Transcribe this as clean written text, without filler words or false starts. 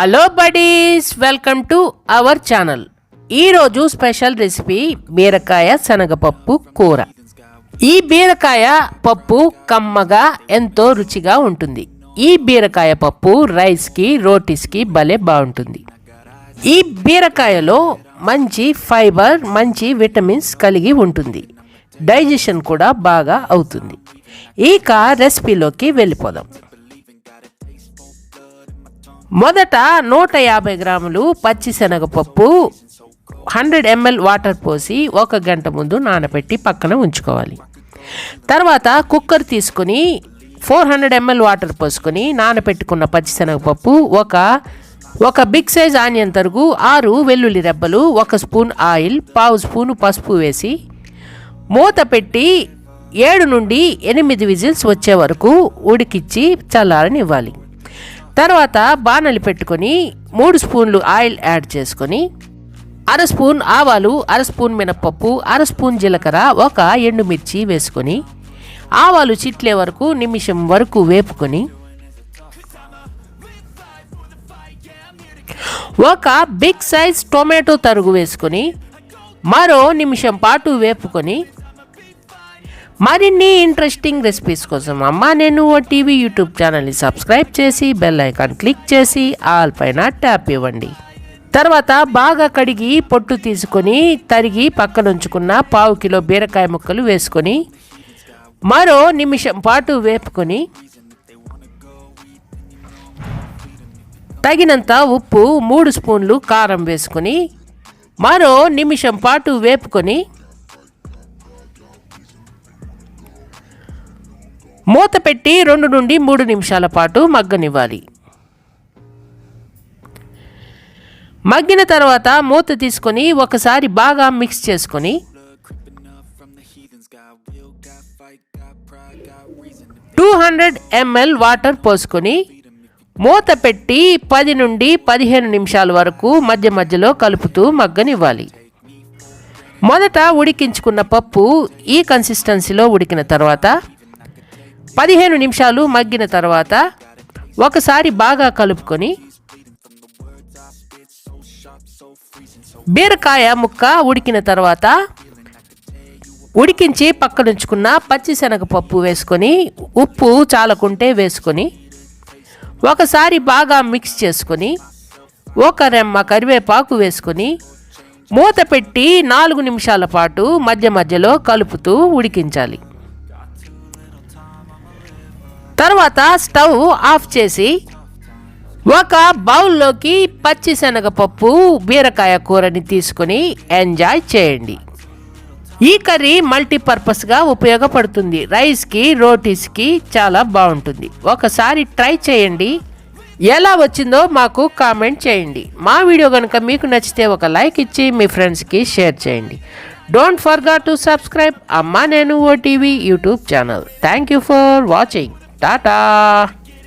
Hello buddies, welcome to our channel. ఈరోజు special recipe బీరకాయ శనగపప్పు కూర. ఈ బీరకాయ పప్పు కమ్మగా ఎంతో రుచిగా ఉంటుంది. ఈ బీరకాయ పప్పు రైస్కి రోటీస్కి భలే బాగుంటుంది. ఈ బీరకాయలో మంచి ఫైబర్, మంచి విటమిన్స్ కలిగి ఉంటుంది. డైజెషన్ కూడా బాగా అవుతుంది. ఇక రెసిపీలోకి వెళ్ళిపోదాం. మొదట 150 గ్రాములు పచ్చి శనగపప్పు 100 ml వాటర్ పోసి 1 గంట ముందు నానబెట్టి పక్కన ఉంచుకోవాలి. తర్వాత కుక్కర్ తీసుకుని 400 ml వాటర్ పోసుకొని నానబెట్టుకున్న పచ్చి శనగపప్పు, ఒక బిగ్ సైజ్ ఆనియన్ తరుగు, 6 వెల్లుల్లి రెబ్బలు, 1 స్పూన్ ఆయిల్, 1/2 స్పూన్ పసుపు వేసి మూత పెట్టి 7 నుండి 8 విజిల్స్ వచ్చే వరకు ఉడికించి చల్లారనివ్వాలి. తర్వాత బాణలి పెట్టుకొని 3 స్పూన్లు ఆయిల్ యాడ్ చేసుకొని 1/2 స్పూన్ ఆవాలు, 1/2 స్పూన్ మినపప్పు, 1/2 స్పూన్ జీలకర్ర, 1 ఎండుమిర్చి వేసుకొని ఆవాలు చిట్లే వరకు నిమిషం వరకు వేపుకొని 1 బిగ్ సైజ్ టొమాటో తరుగు వేసుకొని మరో నిమిషం పాటు వేపుకొని మరిన్ని ఇంట్రెస్టింగ్ రెసిపీస్ కోసం అమ్మా నేను టీవీ యూట్యూబ్ ఛానల్ని సబ్స్క్రైబ్ చేసి బెల్ ఐకాన్ క్లిక్ చేసి ఆల్ పైన ట్యాప్ ఇవ్వండి. తర్వాత బాగా కడిగి పొట్టు తీసుకొని తరిగి పక్కన ఉంచుకున్న 1/2 కిలో బీరకాయ ముక్కలు వేసుకొని మరో నిమిషం పాటు వేపుకొని తగినంత ఉప్పు, 3 స్పూన్లు కారం వేసుకొని మరో నిమిషం పాటు వేపుకొని మూత పెట్టి 2 నుండి 3 నిమిషాల పాటు మగ్గనివ్వాలి. మగ్గిన తర్వాత మూత తీసుకొని ఒకసారి బాగా మిక్స్ చేసుకొని 200 ml వాటర్ పోసుకొని మూత పెట్టి 10 నుండి 15 నిమిషాల వరకు మధ్య మధ్యలో కలుపుతూ మగ్గనివ్వాలి. మొదట ఉడికించుకున్న పప్పు ఈ కన్సిస్టెన్సీలో ఉడికిన తర్వాత 15 నిమిషాలు మగ్గిన తర్వాత ఒకసారి బాగా కలుపుకొని బీరకాయ ముక్క ఉడికిన తర్వాత ఉడికించి పక్కనుంచుకున్న పచ్చి శనగపప్పు వేసుకొని ఉప్పు చాలకుంటే వేసుకొని ఒకసారి బాగా మిక్స్ చేసుకొని 1 రెమ్మ కరివేపాకు వేసుకొని మూత పెట్టి 4 నిమిషాల పాటు మధ్య మధ్యలో కలుపుతూ ఉడికించాలి. తర్వాత స్టవ్ ఆఫ్ చేసి ఒక బౌల్లోకి పచ్చి శనగపప్పు బీరకాయ కూరని తీసుకొని ఎంజాయ్ చేయండి. ఈ కర్రీ మల్టీపర్పస్గా ఉపయోగపడుతుంది. రైస్కి, రోటీస్కి చాలా బాగుంటుంది. ఒకసారి ట్రై చేయండి. ఎలా వచ్చిందో మాకు కామెంట్ చేయండి. మా వీడియో కనుక మీకు నచ్చితే ఒక లైక్ ఇచ్చి మీ ఫ్రెండ్స్కి షేర్ చేయండి. డోంట్ ఫర్గెట్ టు సబ్స్క్రైబ్ అమ్మా నేను TV YouTube channel. Thank you for watching. Tata.